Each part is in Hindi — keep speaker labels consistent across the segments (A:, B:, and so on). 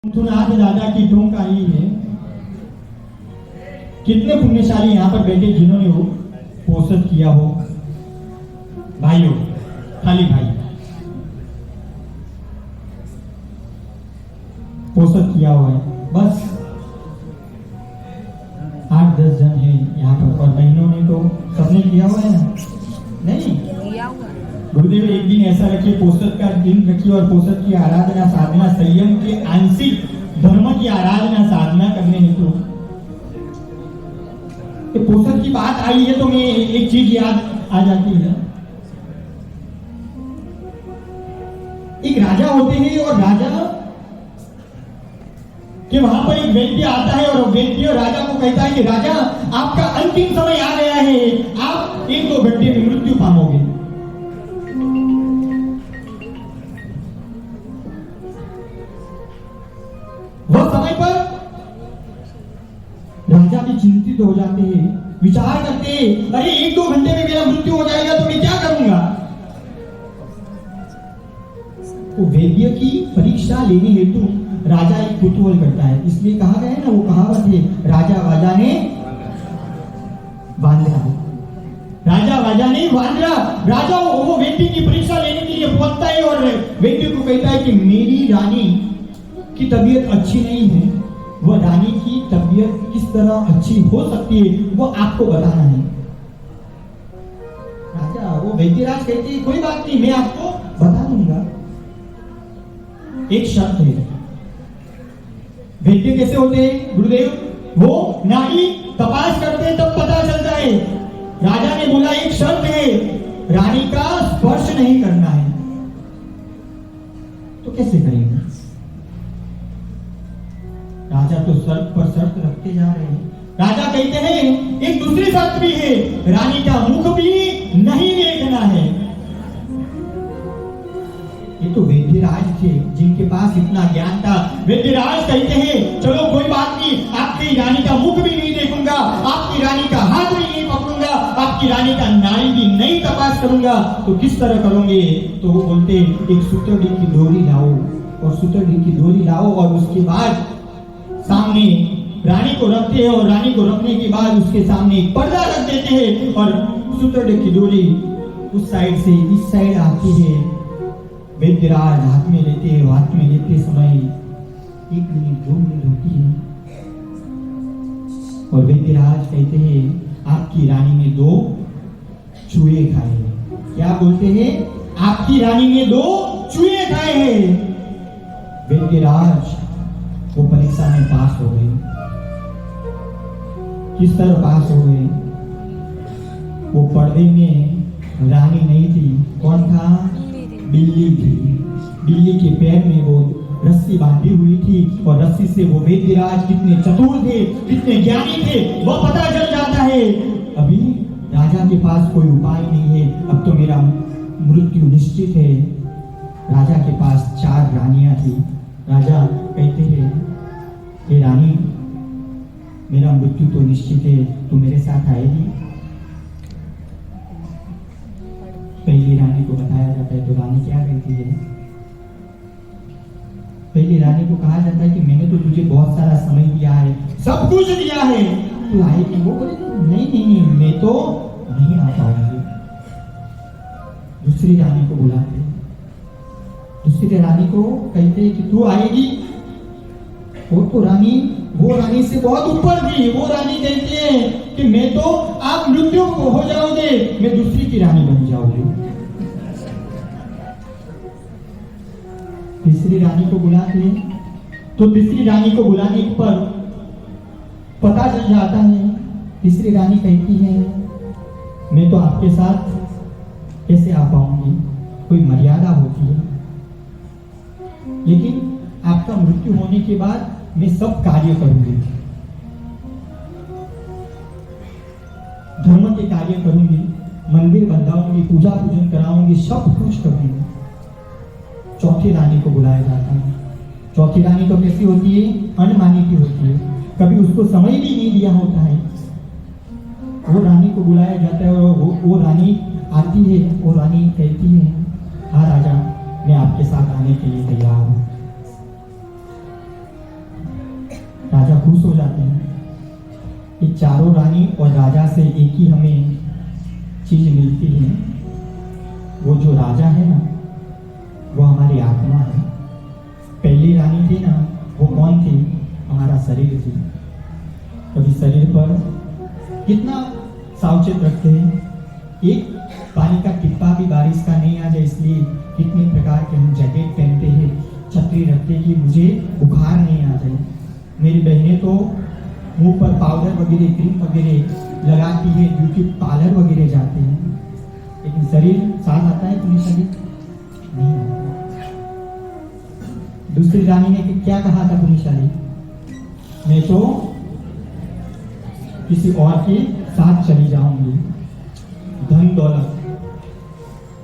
A: आज दादा की टोंक आई है। कितने पुण्यशाली यहाँ पर बैठे जिन्होंने वो पोषण किया हो। भाइयों, खाली भाई पोषण किया हुआ है, बस 8-10 जन है यहाँ पर, और बहनों ने तो सबने किया हुआ है ना? नहीं, गुरुदेव एक दिन ऐसा रखिए, पोषण का दिन रखिए, और पोषण की आराधना साधना संयम के आंशिक धर्म की आराधना साधना करने हेतु तो पोषण की बात आई है तो मैं एक चीज याद आ जाती है। एक राजा होते हैं और राजा कि वहां पर एक वैद्य आता है और वैद्य राजा को कहता है कि राजा, आपका अंतिम समय आ गया है, आप 1-2 घंटे में मृत्यु पाओगे। वह समय पर राजा भी चिंतित हो जाते हैं, विचार करते हैं, अरे 1-2 घंटे में मेरा मृत्यु हो जाएगा तो मैं क्या करूंगा। तो वैद्य की परीक्षा लेने हेतु राजा एक कुतूहल करता है। इसलिए कहा गया है ना, वो कहावत है, राजा वाजा ने वांद्रा, राजा वाजा ने वांद्रा। राजा वो वैद्य की परीक्षा लेने के लिए पहुंचता है और वैद्य को कहता है कि मेरी रानी की तबीयत अच्छी नहीं है, वह रानी की तबीयत किस तरह अच्छी हो सकती है वो आपको बताना है। राजा वो वैद्यराज कहते हैं, कोई बात नहीं, मैं आपको बता दूंगा, एक शर्त है। वैद्य कैसे होते हैं गुरुदेव? वो नाड़ी तपास करते हैं तब पता चलता है। राजा ने बोला एक शर्त है, रानी का स्पर्श नहीं करना है। तो कैसे करेंगे? राजा तो शर्त पर शर्त रखते जा रहे हैं। राजा कहते हैं एक दूसरी शर्त भी है, रानी का मुख भी नहीं देखना है। ये तो वैद्यराज थे जिनके पास इतना ज्ञान था। वैद्यराज कहते हैं चलो कोई बात नहीं, आपकी रानी का मुख भी नहीं देखूंगा, आपकी रानी का हाथ भी नहीं पकड़ूंगा, आपकी रानी का नाड़ी भी नहीं तपास करूंगा। तो किस तरह करोगे? तो वो बोलते एक सुतड़ी की डोरी लाओ, और सुतड़ी की डोरी लाओ और उसके बाद सामने रानी को रखते हैं, और रानी को रखने के बाद उसके सामने एक पर्दा रख देते हैं, और सुतड़ी की डोरी उस साइड से इस साइड आती है। वैद्यराज हाथ में लेते समय 1 मिनट 2 मिनट होती है, और वैद्यराज कहते हैं आपकी रानी ने 2 चूहे खाए हैं। क्या बोलते हैं? आपकी रानी ने 2 चूहे खाए हैं। वैद्यराज वो परीक्षा में पास हो गए। किस तरह पास हो गए? वो पर्दे में रानी नहीं थी, कौन था? बिल्ली थी। बिल्ली के पैर में वो रस्सी बांधी हुई थी, और रस्सी से वो वैद्यराज कितने चतुर थे, कितने ज्ञानी थे, वह पता चल जाता है। अभी राजा के पास कोई उपाय नहीं है, अब तो मेरा मृत्यु निश्चित है। राजा के पास 4 रानियां थी। राजा कहते हैं हे रानी, मेरा मृत्यु तो निश्चित है, तू मेरे साथ आएगी? पहली रानी को बताया जाता है तो रानी क्या कहती है? पहली रानी को कहा जाता है कि मैंने तो तुझे बहुत सारा समय दिया है, सब कुछ दिया है, तू आएगी? वो बोले नहीं, मैं तो नहीं आ पाऊंगी। दूसरी रानी को बुलाते हैं। दूसरी रानी को कहते हैं कि तू आएगी? वो रानी से बहुत ऊपर थी। वो रानी कहती है कि मैं तो, आप मृत्यु को हो जाओगे, मैं दूसरी की रानी बन जाऊंगी। तीसरी रानी को बुलाते हैं, तो तीसरी रानी को बुलाने पर पता चल जाता है। तीसरी रानी कहती है मैं तो आपके साथ कैसे आ पाऊंगी, कोई मर्यादा होती है, लेकिन आपका मृत्यु होने के बाद मैं सब कार्य करूंगी, धर्म के कार्य करूंगी, मंदिर बनवाऊंगी, पूजा पूजन कराऊंगी, सब कुछ करूंगी। चौथी रानी को बुलाया जाता है। चौथी रानी तो कैसी होती है? अनमानी की होती है, कभी उसको समय भी नहीं दिया होता है। वो रानी को बुलाया जाता है, और वो रानी आती है। वो रानी कहती है हाँ राजा, मैं आपके साथ आने के लिए तैयार हूँ। राजा खुश हो जाते हैं। ये चारों रानी और राजा से एक ही हमें चीज मिलती है, वो जो राजा है ना वो हमारी आत्मा है। पहली रानी थी ना, वो कौन थी? हमारा शरीर थी। कभी शरीर पर कितना सावचेत रखते हैं, एक पानी का टिप्पा भी बारिश का नहीं आ जाए इसलिए कितने प्रकार के हम जैकेट पहनते हैं, छतरी रखते कि मुझे बुखार नहीं आ जाए। मेरी बहनें तो मुंह पर पाउडर वगैरह क्रीम वगैरह लगाती है, ब्यूटी पार्लर वगैरह जाते हैं, लेकिन शरीर साथ आता है तुम्हें? शरीर नहीं आता। दूसरी रानी ने क्या कहा था पुनिशाली? मैं तो किसी और के साथ चली जाऊंगी। धन दौलत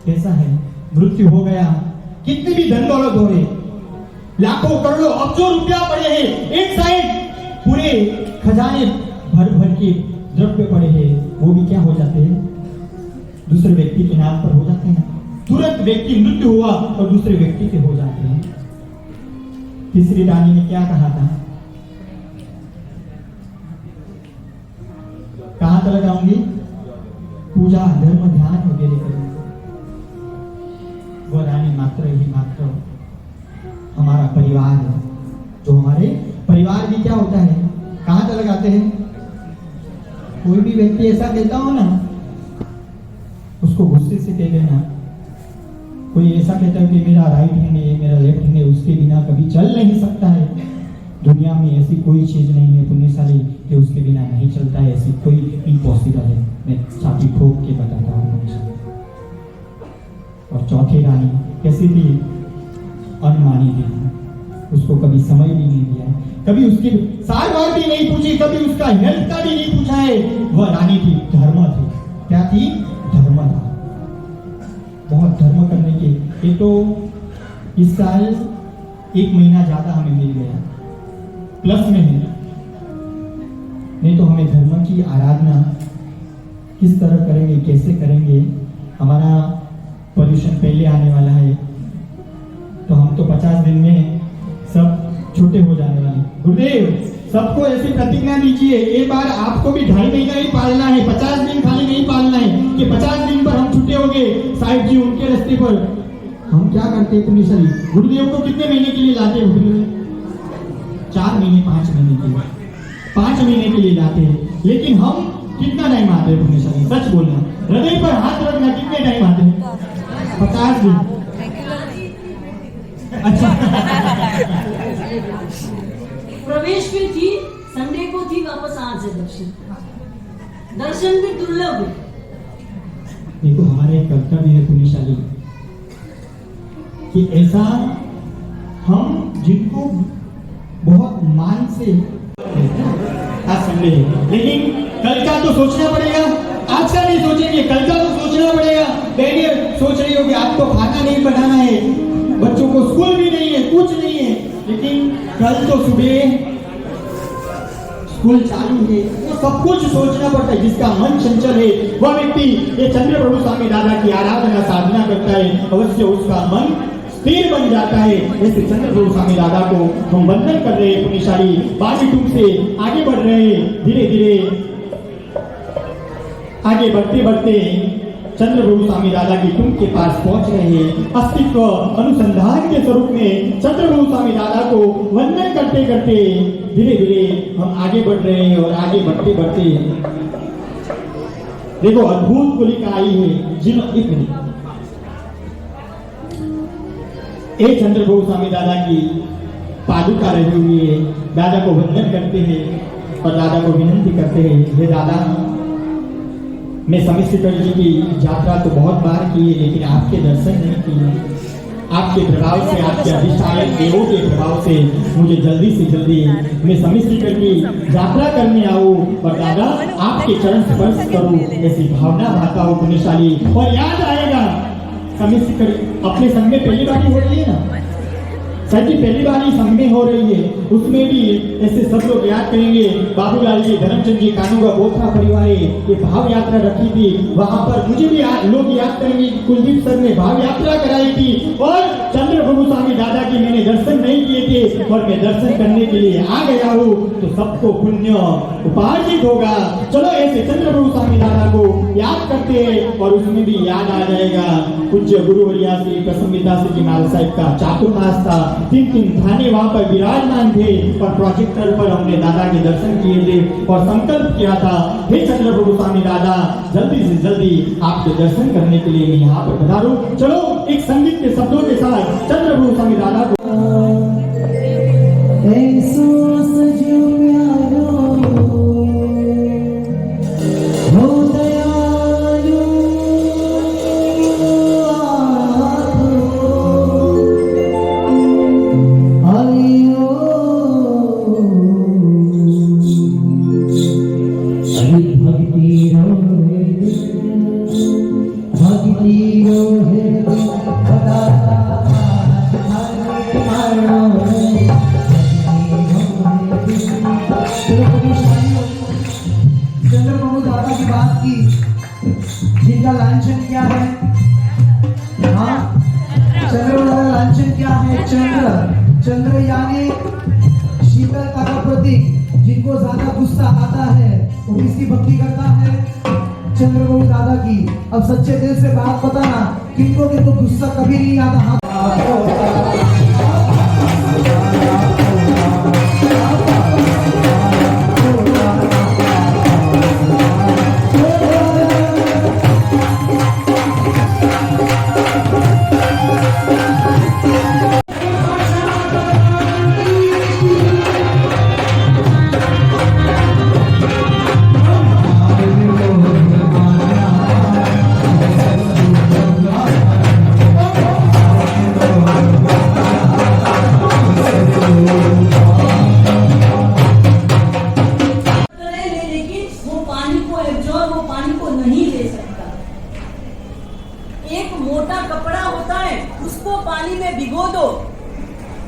A: कैसा है? मृत्यु हो गया, कितनी भी धन दौलत हो रही, लाखों करोड़ों अब्जों रुपया पड़े हैं, एक साइड पूरे खजाने भर भर के द्रव्य पड़े हैं, वो भी क्या हो जाते हैं? दूसरे व्यक्ति के नाम पर हो जाते हैं। तुरंत व्यक्ति मृत्यु हुआ और दूसरे व्यक्ति के हो जाते हैं। तीसरी रानी ने क्या कहा था? कहां चला जाऊंगी? पूजा धर्म ध्यान वगैरह करूंगी। वो रानी मात्र ही मात्र हमारा परिवार है। जो हमारे परिवार भी क्या होता है, कहां चले जाते हैं? कोई भी व्यक्ति ऐसा कहता हो ना, उसको गुस्से से कह देना। कोई ऐसा कहता है कि मेरा राइट हैंड है, मेरा लेफ्ट हैंड है, उसके बिना कभी चल नहीं सकता है। दुनिया में ऐसी कोई चीज नहीं है पुण्यशाली कि उसके बिना नहीं चलता है, ऐसी कोई इम्पॉसिबल है। मैं छाती ठोक के बताता हूँ। और चौथी रानी कैसी थी? अनमानी थी। उसको कभी समय भी नहीं दिया, कभी उसकी सार बार भी नहीं पूछी, कभी उसका हेल्थ का भी नहीं पूछा है। वह रानी थी, धर्म थी। क्या थी? धर्म था। बहुत धर्म करने के। ये तो इस साल 1 महीना ज्यादा हमें मिल गया, प्लस में है। नहीं तो हमें धर्म की आराधना किस तरह करेंगे, कैसे करेंगे? हमारा पोल्यूशन पहले आने वाला है, तो हम तो 50 दिन में सब छोटे हो जाने वाले। गुरुदेव सबको ऐसी प्रतिज्ञा दीजिए, एक बार आपको भी 2.5 महीना ही पालना है, 50 दिन खाली नहीं पालना है कि 50 दिन पर हम छूटे हो गए। साहिब जी उनके रास्ते पर हम क्या करते हैं पुण्यशाली? गुरुदेव को कितने महीने के लिए लाते हैं? 4 महीने 5 महीने के लिए, 5 महीने के लिए लाते हैं। लेकिन हम कितना टाइम आते हैं पुण्यशाली? सच बोलना, हृदय पर हाथ रखना, कितने टाइम आते हैं? 50 दिन। अच्छा
B: प्रवेश भी थी, संडे को थी, वापस आज है दर्शन भी दुर्लभ है।
A: देखो हमारे कर्तव्य है पुण्यशाली कि ऐसा हम जिनको बहुत मान से आज संडे है, लेकिन कल का तो सोचना पड़ेगा। आज का नहीं सोचेंगे, कल का तो सोचना पड़ेगा। बहनें सोच रही हो कि आज तो खाना नहीं बनाना है, बच्चों को स्कूल भी नहीं है, कुछ नहीं है, लेकिन कल तो सुबह स्कूल चालू है। वो सब कुछ सोचना पड़ता है। जिसका मन चंचल है वह व्यक्ति ये चंद्र प्रभु स्वामी दादा की आराधना साधना करता है, अवश्य उसका मन स्थिर बन जाता है। ऐसे चंद्र प्रभु स्वामी दादा को हम वंदन कर रहे हैं पुण्यशाली। बाजी टूम से आगे बढ़ रहे हैं, धीरे धीरे आगे बढ़ते बढ़ते चंद्र प्रभु स्वामी दादा की टूम के पास पहुंच रहे हैं। अस्तित्व अनुसंधान के स्वरूप में चंद्र प्रभु स्वामी दादा को वंदन करते करते धीरे धीरे हम आगे बढ़ रहे हैं। और आगे बढ़ते बढ़ते देखो अद्भुत गुलिका आई है। जिन एक मिनट, ए चंद्र प्रभु स्वामी दादा की पादुका रही हुई है। दादा को वंदन करते हैं और दादा को विनंती करते हैं, हे दादा, मैं स्वामी श्रीकर जी की यात्रा तो बहुत बार की है, लेकिन आपके दर्शन नहीं किए। आपके प्रभाव से, आपके अधिष्ठायक देवों के प्रभाव से मुझे जल्दी से जल्दी मैं स्वामी श्रीकर की यात्रा करने आऊं और दादा आपके चरण स्पर्श करूं, ऐसी भावना भाता हो पुण्यशाली। और याद आएगा स्वामी श्रीकर अपने संग में पहली बार हो रही है ना, सर जी पहली बार ही संघ में हो रही है, उसमें भी ऐसे सब लोग याद करेंगे। बाबूलाल जी, धर्मचंद जी, कानूगा बोथरा परिवार ये भाव यात्रा रखी थी, वहां पर मुझे भी लोग याद करेंगे। कुलदीप सर ने भाव यात्रा कराई थी और चंद्रप्रभु स्वामी दादा की मैंने दर्शन नहीं किए थे और मैं दर्शन करने के लिए आ गया हूँ, तो सबको पुण्य उपार्जित होगा। चलो ऐसे चंद्रप्रभु स्वामी दादा को याद करते हैं और उसमें भी याद आ जाएगा पूज्य गुरुवर्या श्री प्रसन्नता जी महाराज साहब का चातुर्मास था। 3 थाने वहां पर विराजमान थे और प्रोजेक्टर पर हमने दादा के दर्शन किए थे और संकल्प किया था, हे चंद्रप्रभु स्वामी दादा जल्दी से जल्दी आपके दर्शन करने के लिए मैं यहाँ पर पधारूं। चलो एक संगीत के शब्दों के साथ चंद्रप्रभु स्वामी दादा को
C: चंद्रप्रभु दादा की बात की, जिनका लांछन क्या है? हाँ, चंद्रप्रभु दादा लांछन क्या है? चंद्र यानी शीतलता का प्रतीक। जिनको ज्यादा गुस्सा आता है वो किसकी भक्ति करता है? चंद्रप्रभु दादा की। अब सच्चे दिल से बात बताना, किनको गुस्सा कभी नहीं आता?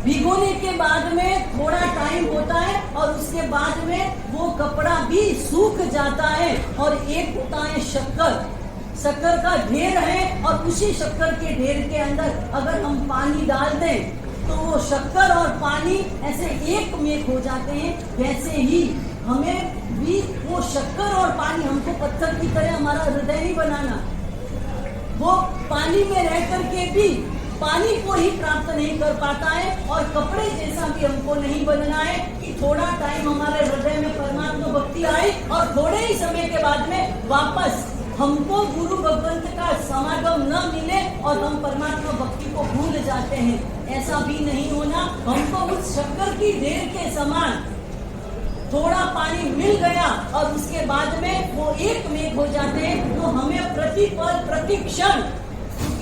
B: भिगोने के बाद में थोड़ा टाइम होता है और उसके बाद में वो कपड़ा भी सूख जाता है। और एक होता है शक्कर का ढेर है और उसी शक्कर के ढेर के अंदर अगर हम पानी डाल दें तो वो शक्कर और पानी ऐसे एक में हो जाते हैं। वैसे ही हमें भी वो शक्कर और पानी, हमको पत्थर की तरह हमारा हृदय नहीं बनाना, वो पानी में रह करके भी पानी को ही प्राप्त नहीं कर पाता है और कपड़े जैसा भी हमको नहीं बनना है कि थोड़ा टाइम हमारे हृदय में परमात्मा भक्ति आए और थोड़े ही समय के बाद में वापस हमको गुरु भगवंत का समागम न मिले और हम परमात्मा भक्ति को भूल जाते हैं। ऐसा भी नहीं होना। हमको उस शक्कर की ढेर के समान थोड़ा पानी मिल गया और उसके बाद में वो एक में हो जाते हैं। तो हमें प्रतिपल प्रतिक्षण,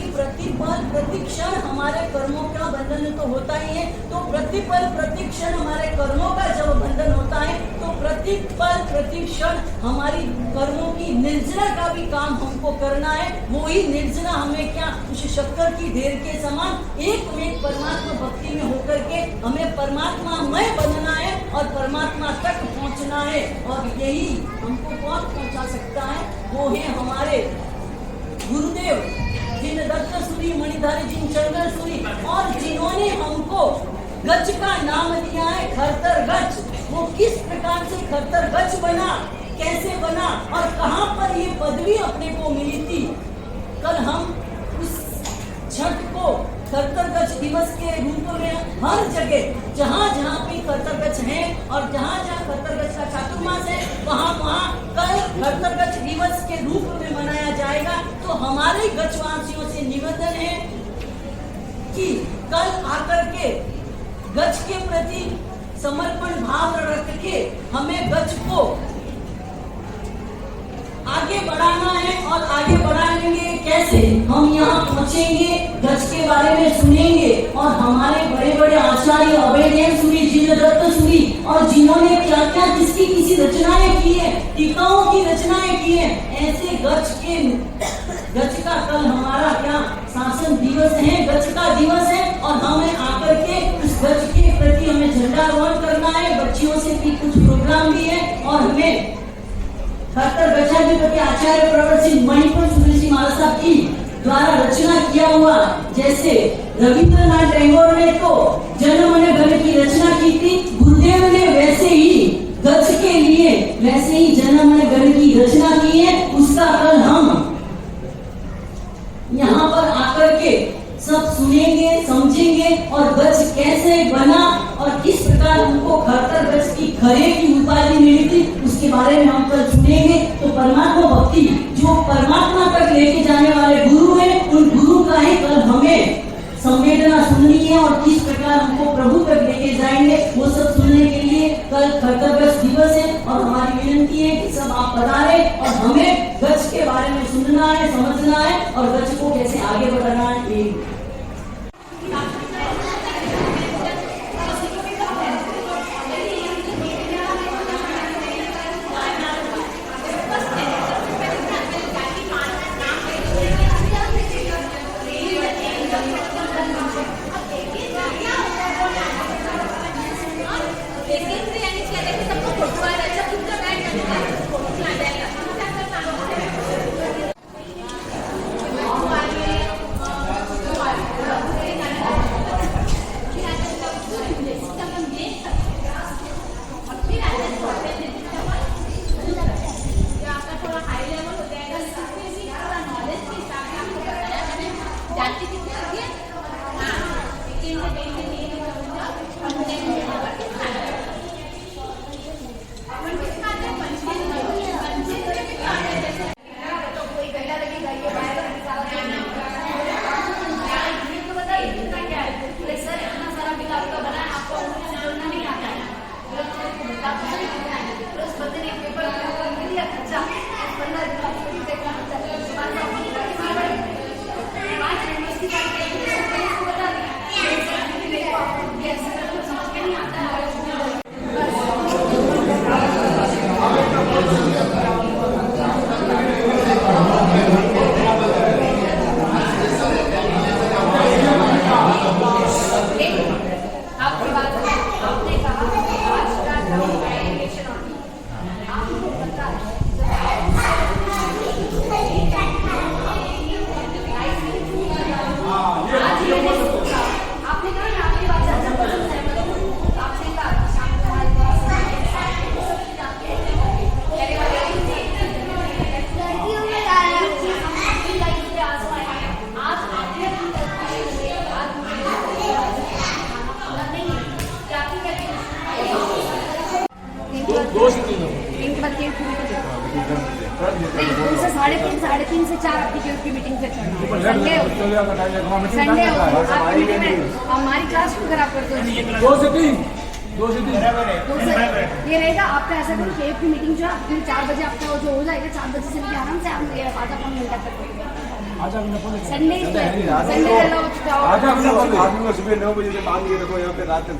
B: प्रतिपल प्रतिक्षण हमारे कर्मों का बंधन तो होता ही है, तो प्रतिपल प्रतिक्षण हमारे कर्मों का जब बंधन होता है तो प्रतिपल प्रतिक्षण हमारी कर्मों की निर्जना का भी काम हमको करना है। वही निर्जना हमें क्या, उस शक्कर की ढेर के समान एक में परमात्मा भक्ति में होकर के हमें परमात्मामय बनना है और परमात्मा तक पहुंचना है। और यही हमको कौन पहुंचा सकता है? वो है हमारे गुरुदेव जिन दत्त सूरी, मणिधारी, जिन चंद्र सूरी, और जिन्होंने हमको गज का नाम दिया है खरतर गज। वो किस प्रकार से खरतर गज बना, कैसे बना और कहाँ पर ये पदवी अपने को मिली थी? कल हम उस छठ को खरतर गज दिवस के रूप में हर जगह जहाँ जहाँ पे खरतर गज है और जहाँ जहाँ खरतर गज का चातुर्मास है वहाँ कल खरतर गज दिवस के रूप में मनाया जाएगा। तो हमारे गजवासियों से निवेदन है कि कल आकर के गज के प्रति समर्पण भाव रख के हमें गज को आगे बढ़ाना है। और आगे बढ़ाएंगे कैसे? हम यहाँ पहुँचेंगे, गज के बारे में सुनेंगे और हमारे बड़े बड़े आचार्य अभयदेव सूरी, जिनदत्त सूरी और जिन्होंने क्या क्या किसकी किसी रचनाएं की है, टीकाओं की रचनाएं की है, ऐसे गज का कल हमारा क्या शासन दिवस है, गज का दिवस है और हमें आकर के उस ध्वजारोहण करना है, बच्चियों से भी कुछ प्रोग्राम भी है और हमें खरतर गच्छाधिपति आचार्य प्रवर सिंह मणिपुर सुरेश महाराज साहब की द्वारा रचना किया हुआ, जैसे रविंद्रनाथ टैगोर ने तो जन मन गण की रचना की थी, गुरुदेव ने वैसे ही गच्छ के लिए वैसे ही जन मन गण की रचना की है। उसका कल हम यहाँ पर आकर के सब सुनेंगे, समझेंगे और गच्छ कैसे बना और किस प्रकार उनको खरतर गच्छ की खरे की उपाधि मिली थी, उसके बारे में हम कल सुनेंगे। तो परमात्मा भक्ति जो परमात्मा तक लेके जाने वाले गुरु हैं, उन गुरु का ही कल हमें संवेदना सुननी है और किस प्रकार हमको प्रभु तक लेके जाएंगे, वो सब सुनने के लिए कल खरतर गच्छ दिवस है। और हमारी विनती है कि सब आप पधारे और हमें गच्छ के बारे में सुनना है, समझना है और गच्छ को कैसे आगे बढ़ाना है।
D: साढ़े तीन से 4 आपकी की मीटिंग से संडे हमारी क्लास को खराब कर दो।
E: 2 से 3
D: ये रहेगा आपका। ऐसा करो कि की मीटिंग जो है 4 बजे आपका जो हो जाएगा, 4 बजे से लेकर आराम से आप आधा पौन घंटा तक संडे
E: सुबह 9 बजे से मान के रखो यहाँ पे रात तक